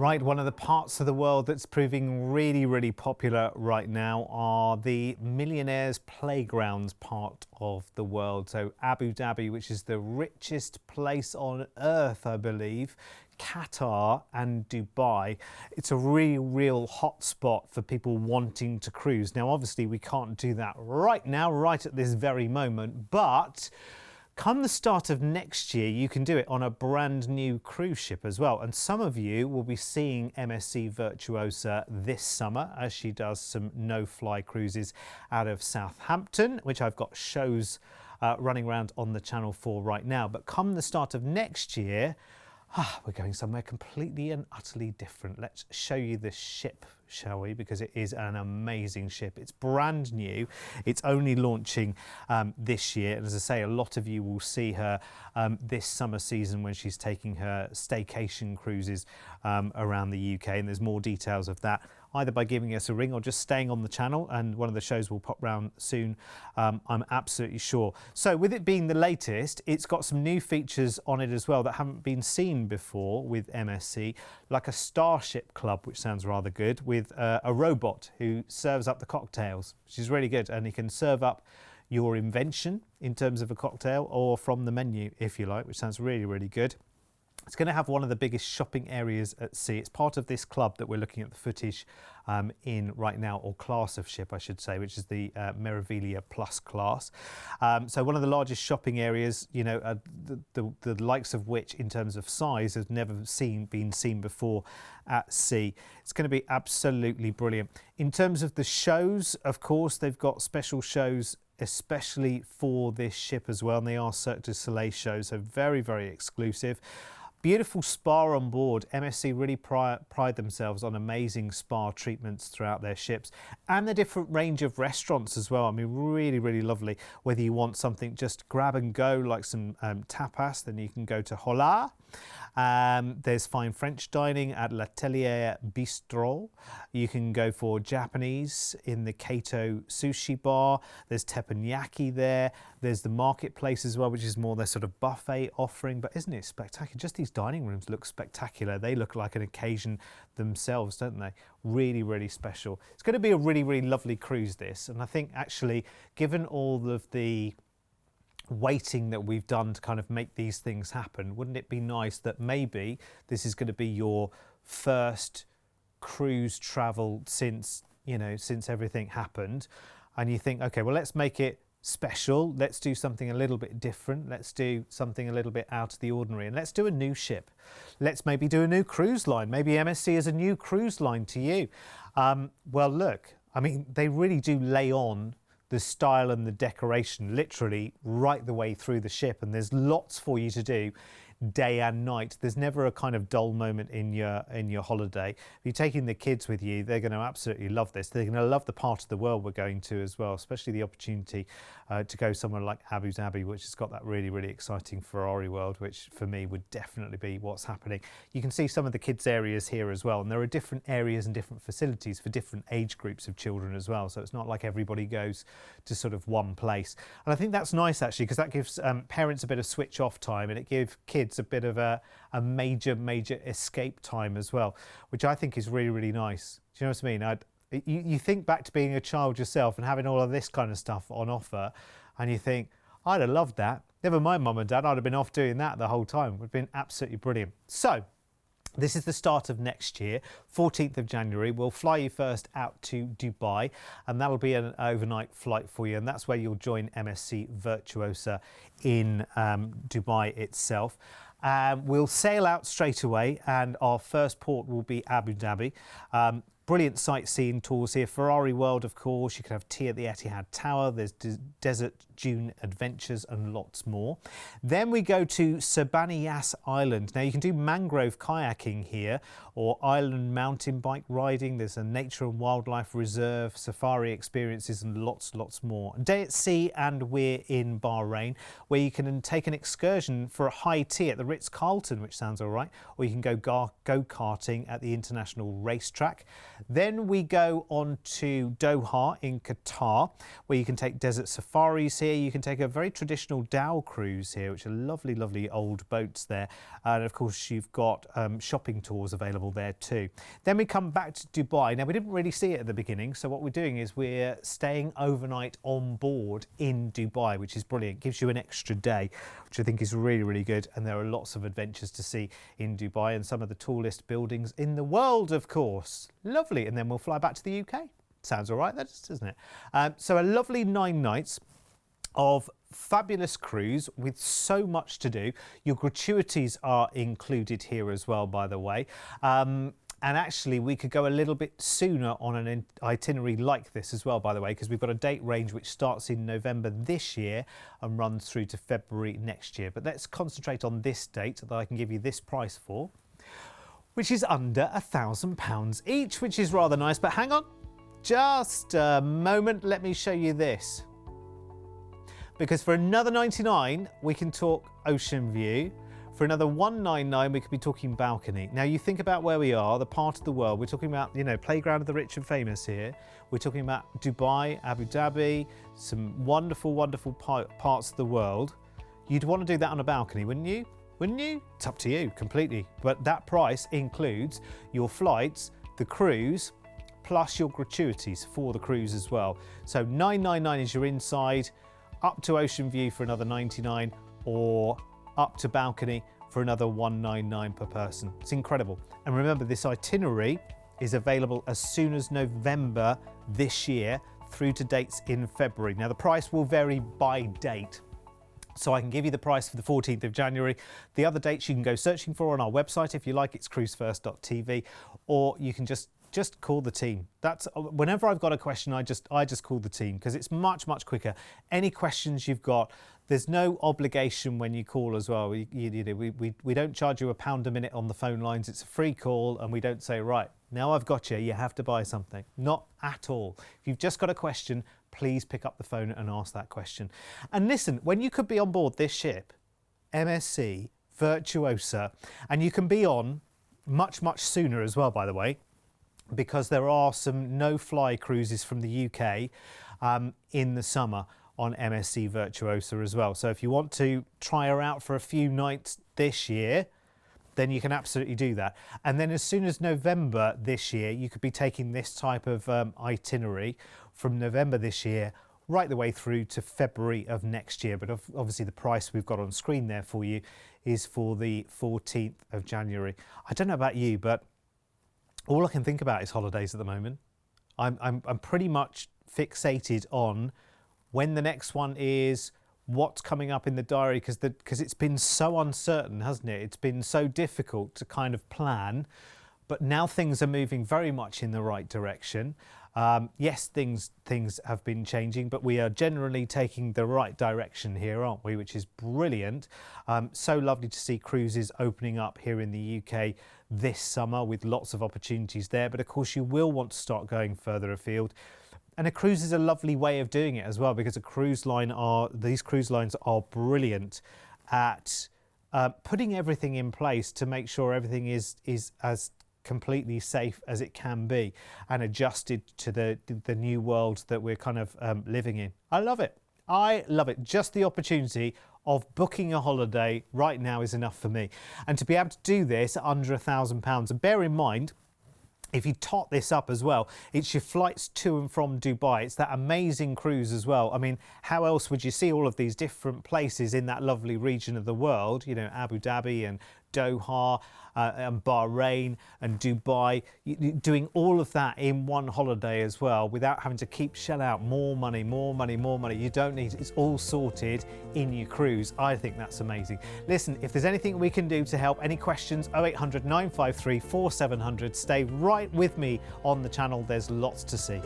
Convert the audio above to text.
Right, one of the parts of the world that's proving really popular right now are the millionaires' playgrounds part of the world. So Abu Dhabi, which is the richest place on earth, I believe, Qatar and Dubai. It's a real hot spot for people wanting to cruise. Now, obviously, we can't do that right now, right at this very moment, but come the start of next year, you can do it on a brand new cruise ship as well. And some of you will be seeing MSC Virtuosa this summer as she does some no-fly cruises out of Southampton, which I've got shows running around on the channel for right now. But come the start of next year, we're going somewhere completely and utterly different. Let's show you this ship, shall we? Because it is an amazing ship. It's brand new. It's only launching this year. And as I say, a lot of you will see her this summer season when she's taking her staycation cruises around the UK. And there's more details of that either by giving us a ring or just staying on the channel, and one of the shows will pop round soon, I'm absolutely sure. So with it being the latest, it's got some new features on it as well that haven't been seen before with MSC, like a Starship Club, which sounds rather good, with a robot who serves up the cocktails, which is really good, and he can serve up your invention in terms of a cocktail or from the menu, if you like, which sounds really good. It's going to have one of the biggest shopping areas at sea. It's part of this club that we're looking at the footage in right now, or class of ship, I should say, which is the Meraviglia Plus class. So one of the largest shopping areas, you know, the likes of which in terms of size has never been seen before at sea. It's going to be absolutely brilliant. In terms of the shows, of course, they've got special shows especially for this ship as well, and they are Cirque du Soleil shows, so very exclusive. Beautiful spa on board. MSC really pride themselves on amazing spa treatments throughout their ships, and the different range of restaurants as well. I mean, really lovely. Whether you want something just grab and go like some tapas, then you can go to Hola. There's fine French dining at L'Atelier Bistro. You can go for Japanese in the Kato Sushi Bar. There's teppanyaki there. There's the marketplace as well, which is more their sort of buffet offering. But isn't it spectacular? Just these dining rooms look spectacular. They look like an occasion themselves, don't they? Really special. It's going to be a really lovely cruise, this. And I think actually, given all of the waiting that we've done to kind of make these things happen, wouldn't it be nice that maybe this is going to be your first cruise travel since, you know, since everything happened, and you think, okay, well, let's make it special, let's do something a little bit different, let's do something a little bit out of the ordinary, and let's do a new ship. Let's maybe do a new cruise line. Maybe MSC is a new cruise line to you. Well, look, I mean, they really do lay on the style and the decoration literally right the way through the ship, and there's lots for you to do day and night. There's never a kind of dull moment in your holiday. If you're taking the kids with you, they're going to absolutely love this. They're going to love the part of the world we're going to as well, especially the opportunity to go somewhere like Abu Dhabi, which has got that really exciting Ferrari world, which for me would definitely be what's happening. You can see some of the kids areas here as well, and there are different areas and different facilities for different age groups of children as well, so it's not like everybody goes to sort of one place. And I think that's nice actually, because that gives parents a bit of switch off time, and it gives kids a bit of a major escape time as well, which I think is really nice. Do you know what I mean? You think back to being a child yourself and having all of this kind of stuff on offer, and you think, I'd have loved that. Never mind mum and dad, I'd have been off doing that the whole time. It would have been absolutely brilliant. So this is the start of next year, 14th of January. We'll fly you first out to Dubai, and that'll be an overnight flight for you, and that's where you'll join MSC Virtuosa in Dubai itself. We'll sail out straight away, and our first port will be Abu Dhabi. Brilliant sightseeing tours here. Ferrari World, of course. You can have tea at the Etihad Tower. There's desert dune adventures and lots more. Then we go to Sabaniyas Island. Now, you can do mangrove kayaking here or island mountain bike riding. There's a nature and wildlife reserve, safari experiences and lots more. A day at sea, and we're in Bahrain, where you can take an excursion for a high tea at the Ritz-Carlton, which sounds all right, or you can go go-karting at the International Racetrack. Then we go on to Doha in Qatar, where you can take desert safaris here. You can take a very traditional dhow cruise here, which are lovely, lovely old boats there. And of course, you've got shopping tours available there too. Then we come back to Dubai. Now, we didn't really see it at the beginning, so what we're doing is we're staying overnight on board in Dubai, which is brilliant. Gives you an extra day, which I think is really, really good. And there are lots of adventures to see in Dubai and some of the tallest buildings in the world, of course. Lovely. And then we'll fly back to the UK. Sounds all right, doesn't it? So a lovely 9 nights of fabulous cruise with so much to do. Your gratuities are included here as well, by the way. And actually, we could go a little bit sooner on an itinerary like this as well, by the way, because we've got a date range which starts in November this year and runs through to February next year. But let's concentrate on this date that I can give you this price for, which is under £1,000 each, which is rather nice. But hang on, just a moment. Let me show you this. Because for another 99, we can talk ocean view. For another 199, we could be talking balcony. Now, you think about where we are, the part of the world. We're talking about, you know, playground of the rich and famous here. We're talking about Dubai, Abu Dhabi, some wonderful, wonderful parts of the world. You'd want to do that on a balcony, wouldn't you? Wouldn't you? It's up to you completely. But that price includes your flights, the cruise, plus your gratuities for the cruise as well. So $999 is your inside, up to ocean view for another $99, or up to balcony for another $199 per person. It's incredible. And remember, this itinerary is available as soon as November this year through to dates in February. Now, the price will vary by date. So I can give you the price for the 14th of January. The other dates you can go searching for on our website if you like. It's cruisefirst.tv, or you can just call the team. That's whenever I've got a question, I just call the team, because it's much quicker. Any questions you've got, there's no obligation when you call as well. We don't charge you £1 a minute on the phone lines. It's a free call, and we don't say, right, now I've got you, you have to buy something. Not at all. If you've just got a question, please pick up the phone and ask that question. And listen, when you could be on board this ship, MSC Virtuosa, and you can be on much sooner as well, by the way, because there are some no-fly cruises from the UK in the summer on MSC Virtuosa as well. So if you want to try her out for a few nights this year, then you can absolutely do that. And then as soon as November this year, you could be taking this type of itinerary from November this year right the way through to February of next year. But obviously the price we've got on screen there for you is for the 14th of January. I don't know about you, but all I can think about is holidays at the moment. I'm pretty much fixated on when the next one is, what's coming up in the diary, because it's been so uncertain, hasn't it? It's been so difficult to kind of plan, but now things are moving very much in the right direction. Yes, things have been changing, but we are generally taking the right direction here, aren't we? Which is brilliant. So lovely to see cruises opening up here in the UK this summer with lots of opportunities there. But of course, you will want to start going further afield. And a cruise is a lovely way of doing it as well, because these cruise lines are brilliant at putting everything in place to make sure everything is as completely safe as it can be and adjusted to the new world that we're kind of living in. I love it. I love it. Just the opportunity of booking a holiday right now is enough for me. And to be able to do this at under £1,000, and bear in mind, if you tot this up as well, it's your flights to and from Dubai. It's that amazing cruise as well. I mean, how else would you see all of these different places in that lovely region of the world? You know, Abu Dhabi and Doha and Bahrain and Dubai, doing all of that in one holiday as well without having to keep shell out more money. You don't need it. It's all sorted in your cruise. I think that's amazing. Listen, if there's anything we can do to help, any questions, 0800 953 4700. Stay right with me on the channel. There's lots to see.